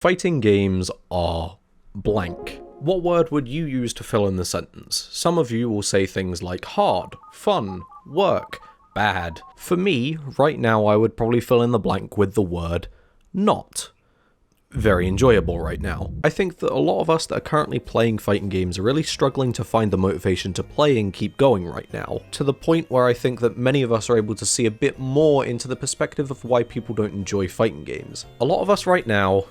Fighting games are blank. What word would you use to fill in the sentence? Some of you will say things like hard, fun, work, bad. For me, right now I would probably fill in the blank with the word not. Very enjoyable right now. I think that a lot of us that are currently playing fighting games are really struggling to find the motivation to play and keep going right now, to the point where I think that many of us are able to see a bit more into the perspective of why people don't enjoy fighting games. A lot of us right now,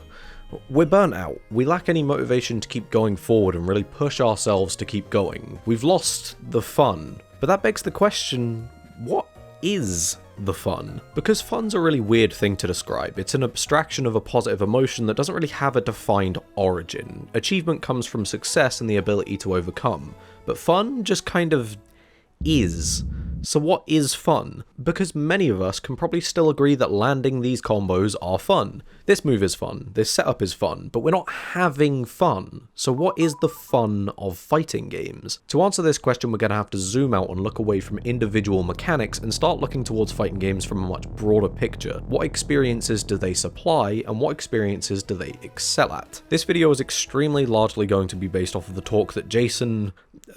we're burnt out. We lack any motivation to keep going forward and really push ourselves to keep going. We've lost the fun. But that begs the question, what is the fun? Because fun's a really weird thing to describe. It's an abstraction of a positive emotion that doesn't really have a defined origin. Achievement comes from success and the ability to overcome, but fun just kind of is. So what is fun? Because many of us can probably still agree that landing these combos are fun. This move is fun, this setup is fun, but we're not having fun. So what is the fun of fighting games? To answer this question, we're going to have to zoom out and look away from individual mechanics and start looking towards fighting games from a much broader picture. What experiences do they supply, and what experiences do they excel at? This video is extremely largely going to be based off of the talk that Jason,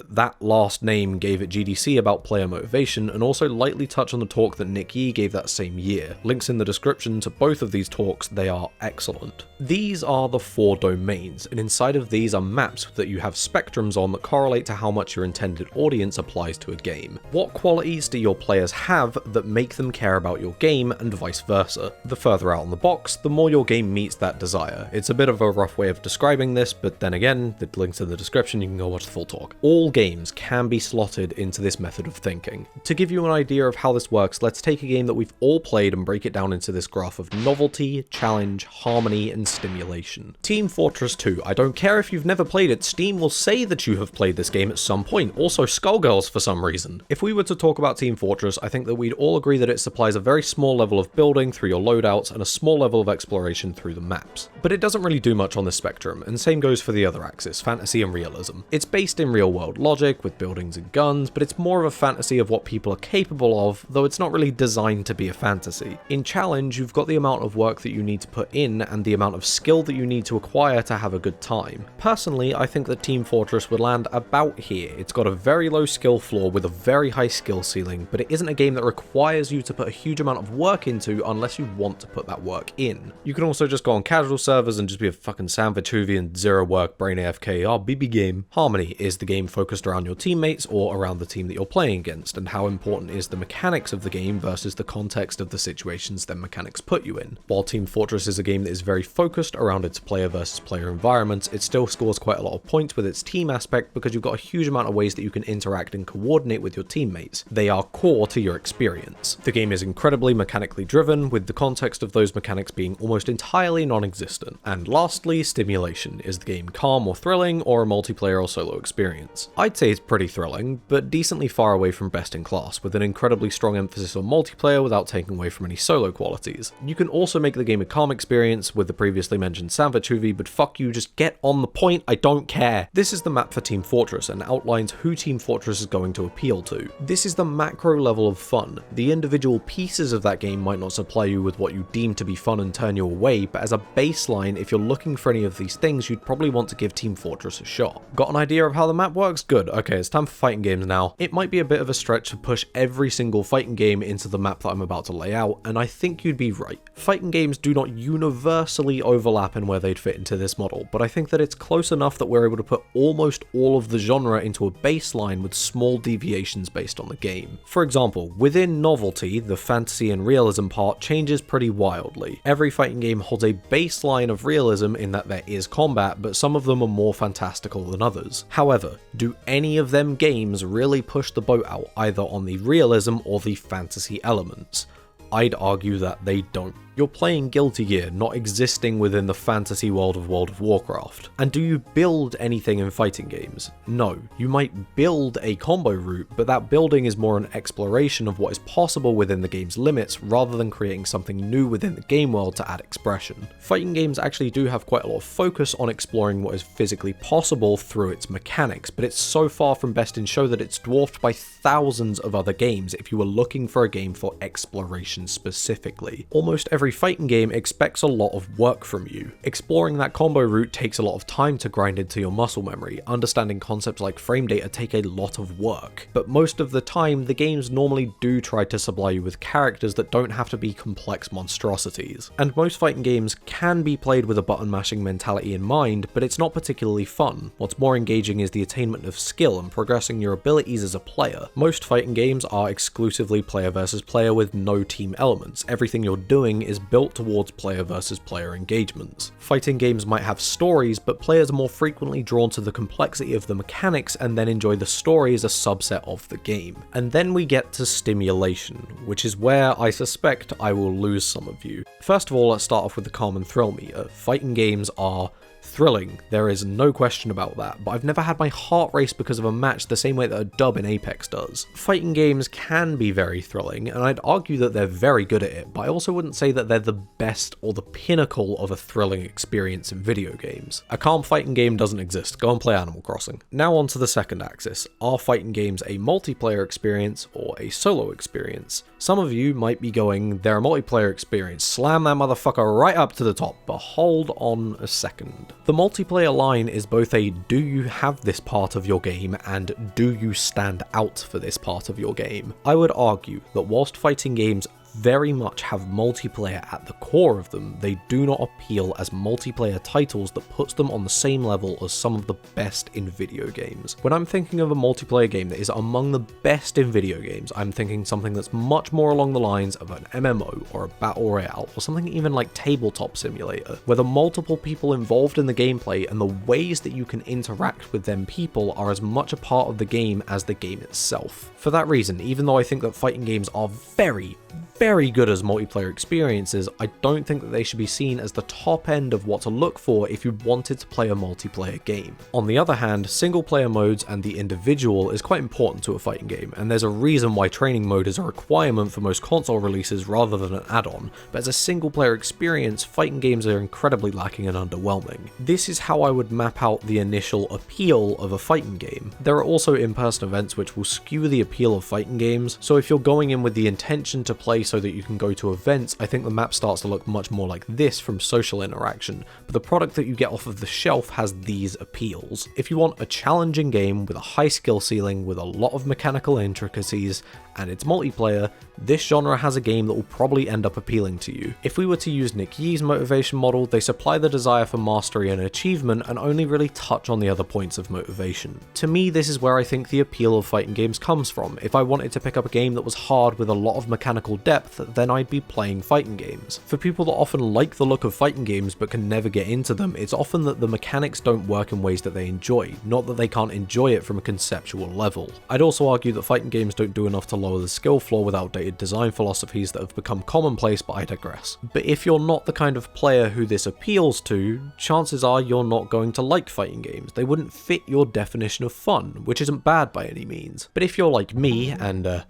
that last name, gave at GDC about player motivation, and also lightly touch on the talk that Nick Yee gave that same year. Links in the description to both of these talks, they are excellent. These are the 4 domains, and inside of these are maps that you have spectrums on that correlate to how much your intended audience applies to a game. What qualities do your players have that make them care about your game, and vice versa? The further out on the box, the more your game meets that desire. It's a bit of a rough way of describing this, but then again, the link's in the description, you can go watch the full talk. All games can be slotted into this method of thinking. To give you an idea of how this works, let's take a game that we've all played and break it down into this graph of novelty, challenge, harmony, and stimulation. Team Fortress 2. I don't care if you've never played it, Steam will say that you have played this game at some point. Also Skullgirls for some reason. If we were to talk about Team Fortress, I think that we'd all agree that it supplies a very small level of building through your loadouts and a small level of exploration through the maps. But it doesn't really do much on this spectrum, and same goes for the other axis, fantasy and realism. It's based in real world logic with buildings and guns, but it's more of a fantasy of what people are capable of, though it's not really designed to be a fantasy. In challenge, you've got the amount of work that you need to put in and the amount of skill that you need to acquire to have a good time. Personally, I think that Team Fortress would land about here. It's got a very low skill floor with a very high skill ceiling, but it isn't a game that requires you to put a huge amount of work into unless you want to put that work in. You can also just go on casual servers and just be a fucking sandwich and zero work brain AFK BB game. Harmony is the game focused around your teammates or around the team that you're playing against, and how important is the mechanics of the game versus the context of the situations them mechanics put you in. While Team Fortress is a game that is very focused around its player versus player environments, it still scores quite a lot of points with its team aspect because you've got a huge amount of ways that you can interact and coordinate with your teammates. They are core to your experience. The game is incredibly mechanically driven, with the context of those mechanics being almost entirely non-existent. And lastly, stimulation. Is the game calm or thrilling, or a multiplayer or solo experience? I'd say it's pretty thrilling, but decently far away from best in class, with an incredibly strong emphasis on multiplayer without taking away from any solo qualities. You can also make the game a calm experience with the previously mentioned Sandvichuvi, but fuck you, just get on the point, I don't care. This is the map for Team Fortress and outlines who Team Fortress is going to appeal to. This is the macro level of fun. The individual pieces of that game might not supply you with what you deem to be fun and turn you away, but as a baseline, if you're looking for any of these things, you'd probably want to give Team Fortress a shot. Got an idea of how the map works? Good. Okay, it's time for fighting games now. It might be a bit of a stretch to push every single fighting game into the map that I'm about to lay out, and I think you'd be right. Fighting games do not universally overlap in where they'd fit into this model, but I think that it's close enough that we're able to put almost all of the genre into a baseline with small deviations based on the game. For example, within novelty, the fantasy and realism part changes pretty wildly. Every fighting game holds a baseline of realism in that there is combat, but some of them are more fantastical than others. However, do any of them games really push the boat out either on the realism or the fantasy elements? I'd argue that they don't. You're playing Guilty Gear, not existing within the fantasy world of World of Warcraft. And do you build anything in fighting games? No. You might build a combo route, but that building is more an exploration of what is possible within the game's limits rather than creating something new within the game world to add expression. Fighting games actually do have quite a lot of focus on exploring what is physically possible through its mechanics, but it's so far from best in show that it's dwarfed by thousands of other games if you were looking for a game for exploration specifically. Almost every every fighting game expects a lot of work from you. Exploring that combo route takes a lot of time to grind into your muscle memory. Understanding concepts like frame data take a lot of work, but most of the time the games normally do try to supply you with characters that don't have to be complex monstrosities. And most fighting games can be played with a button mashing mentality in mind, but it's not particularly fun. What's more engaging is the attainment of skill and progressing your abilities as a player. Most fighting games are exclusively player versus player with no team elements. Everything you're doing is built towards player versus player engagements. Fighting games might have stories, but players are more frequently drawn to the complexity of the mechanics and then enjoy the story as a subset of the game. And then we get to stimulation, which is where I suspect I will lose some of you. First of all, let's start off with the calm and thrill meter. Fighting games are thrilling, there is no question about that, but I've never had my heart race because of a match the same way that a dub in Apex does. Fighting games can be very thrilling, and I'd argue that they're very good at it, but I also wouldn't say that they're the best or the pinnacle of a thrilling experience in video games. A calm fighting game doesn't exist, go and play Animal Crossing. Now on to the second axis. Are fighting games a multiplayer experience or a solo experience? Some of you might be going, they're a multiplayer experience, slam that motherfucker right up to the top, but hold on a second. The multiplayer line is both a do you have this part of your game and do you stand out for this part of your game. I would argue that whilst fighting games very much have multiplayer at the core of them, they do not appeal as multiplayer titles that puts them on the same level as some of the best in video games. When I'm thinking of a multiplayer game that is among the best in video games, I'm thinking something that's much more along the lines of an MMO or a battle royale or something even like Tabletop Simulator, where the multiple people involved in the gameplay and the ways that you can interact with them people are as much a part of the game as the game itself. For that reason, even though I think that fighting games are very good as multiplayer experiences, I don't think that they should be seen as the top end of what to look for if you wanted to play a multiplayer game. On the other hand, single player modes and the individual is quite important to a fighting game, and there's a reason why training mode is a requirement for most console releases rather than an add-on, but as a single player experience, fighting games are incredibly lacking and underwhelming. This is how I would map out the initial appeal of a fighting game. There are also in-person events which will skew the appeal of fighting games, so if you're going in with the intention to play so that you can go to events, I think the map starts to look much more like this from social interaction, but the product that you get off of the shelf has these appeals. If you want a challenging game with a high skill ceiling with a lot of mechanical intricacies and it's multiplayer, this genre has a game that will probably end up appealing to you. If we were to use Nick Yee's motivation model, they supply the desire for mastery and achievement and only really touch on the other points of motivation. To me, this is where I think the appeal of fighting games comes from. If I wanted to pick up a game that was hard with a lot of mechanical depth, then I'd be playing fighting games. For people that often like the look of fighting games but can never get into them, it's often that the mechanics don't work in ways that they enjoy, not that they can't enjoy it from a conceptual level. I'd also argue that fighting games don't do enough to lower the skill floor with outdated design philosophies that have become commonplace, but I digress. But if you're not the kind of player who this appeals to, chances are you're not going to like fighting games. They wouldn't fit your definition of fun, which isn't bad by any means. But if you're like me and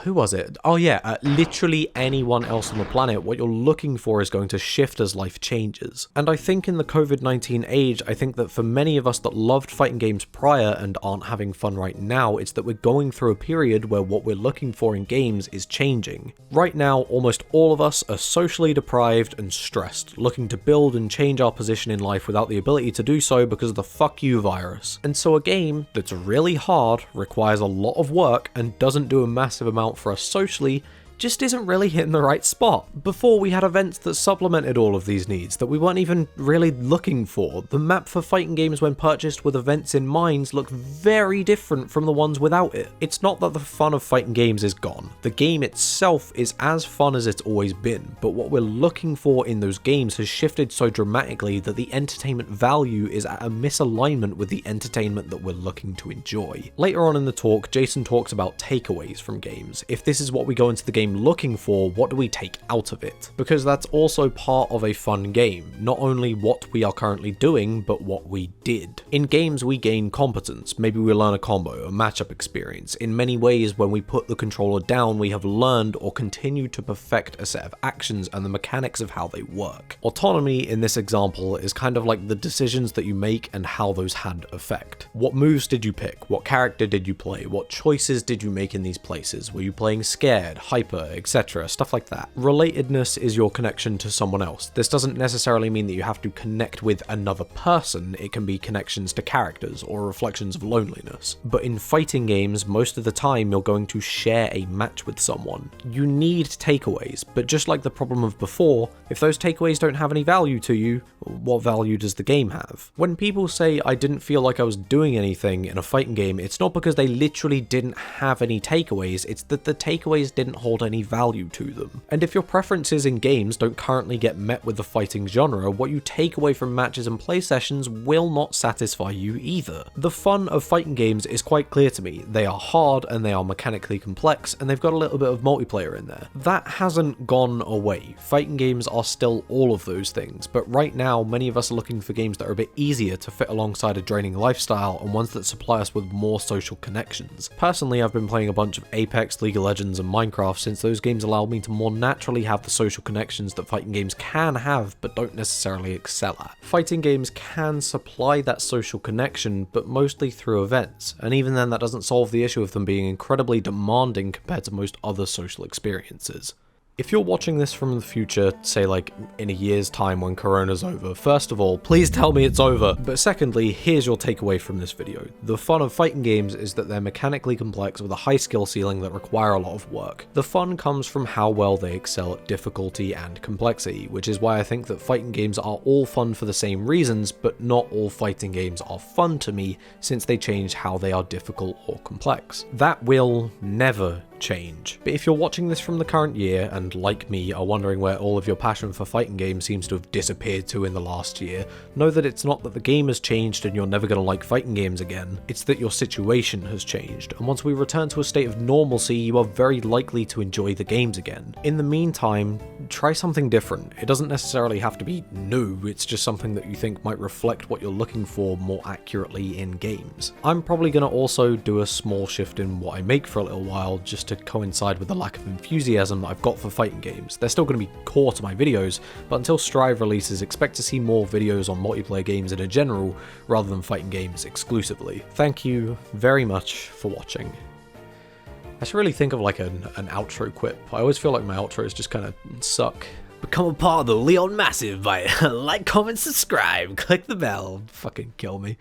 who was it? Oh yeah, literally anyone else on the planet, what you're looking for is going to shift as life changes. And I think in the COVID-19 age, I think that for many of us that loved fighting games prior and aren't having fun right now, it's that we're going through a period where what we're looking for in games is changing. Right now, almost all of us are socially deprived and stressed, looking to build and change our position in life without the ability to do so because of the fuck you virus. And so a game that's really hard, requires a lot of work, and doesn't do a massive amount for us socially just isn't really hitting the right spot. Before, we had events that supplemented all of these needs that we weren't even really looking for. The map for fighting games when purchased with events in mind look very different from the ones without it. It's not that the fun of fighting games is gone. The game itself is as fun as it's always been, but what we're looking for in those games has shifted so dramatically that the entertainment value is at a misalignment with the entertainment that we're looking to enjoy. Later on in the talk, Jason talks about takeaways from games. If this is what we go into the game looking for, what do we take out of it? Because that's also part of a fun game, not only what we are currently doing, but what we did. In games we gain competence, maybe we learn a combo, a matchup experience. In many ways, when we put the controller down, we have learned or continued to perfect a set of actions and the mechanics of how they work. Autonomy in this example is kind of like the decisions that you make and how those had effect. What moves did you pick? What character did you play? What choices did you make in these places? Were you playing scared, hyper, input, etc., stuff like that. Relatedness is your connection to someone else. This doesn't necessarily mean that you have to connect with another person, it can be connections to characters or reflections of loneliness. But in fighting games, most of the time you're going to share a match with someone. You need takeaways, but just like the problem of before, if those takeaways don't have any value to you, what value does the game have? When people say I didn't feel like I was doing anything in a fighting game, it's not because they literally didn't have any takeaways, it's that the takeaways didn't hold any value to them. And if your preferences in games don't currently get met with the fighting genre, what you take away from matches and play sessions will not satisfy you either. The fun of fighting games is quite clear to me. They are hard and they are mechanically complex, and they've got a little bit of multiplayer in there. That hasn't gone away. Fighting games are still all of those things, but right now many of us are looking for games that are a bit easier to fit alongside a draining lifestyle and ones that supply us with more social connections. Personally, I've been playing a bunch of Apex, League of Legends and Minecraft since those games allow me to more naturally have the social connections that fighting games can have but don't necessarily excel at. Fighting games can supply that social connection, but mostly through events, and even then that doesn't solve the issue of them being incredibly demanding compared to most other social experiences. If you're watching this from the future, say like in a year's time when Corona's over, first of all, please tell me it's over. But secondly, here's your takeaway from this video. The fun of fighting games is that they're mechanically complex with a high skill ceiling that require a lot of work. The fun comes from how well they excel at difficulty and complexity, which is why I think that fighting games are all fun for the same reasons, but not all fighting games are fun to me since they change how they are difficult or complex. That will never change. But if you're watching this from the current year and like me are wondering where all of your passion for fighting games seems to have disappeared to in the last year, know that it's not that the game has changed and you're never going to like fighting games again, it's that your situation has changed, and once we return to a state of normalcy, you are very likely to enjoy the games again. In the meantime, try something different. It doesn't necessarily have to be new, it's just something that you think might reflect what you're looking for more accurately in games. I'm probably going to also do a small shift in what I make for a little while, just to coincide with the lack of enthusiasm that I've got for fighting games. They're still going to be core to my videos, but until Strive releases, expect to see more videos on multiplayer games in a general, rather than fighting games exclusively. Thank you very much for watching. I should really think of like an outro quip. I always feel like my outros just kind of suck. Become a part of the Leon Massive by like, comment, subscribe, click the bell. Fucking kill me.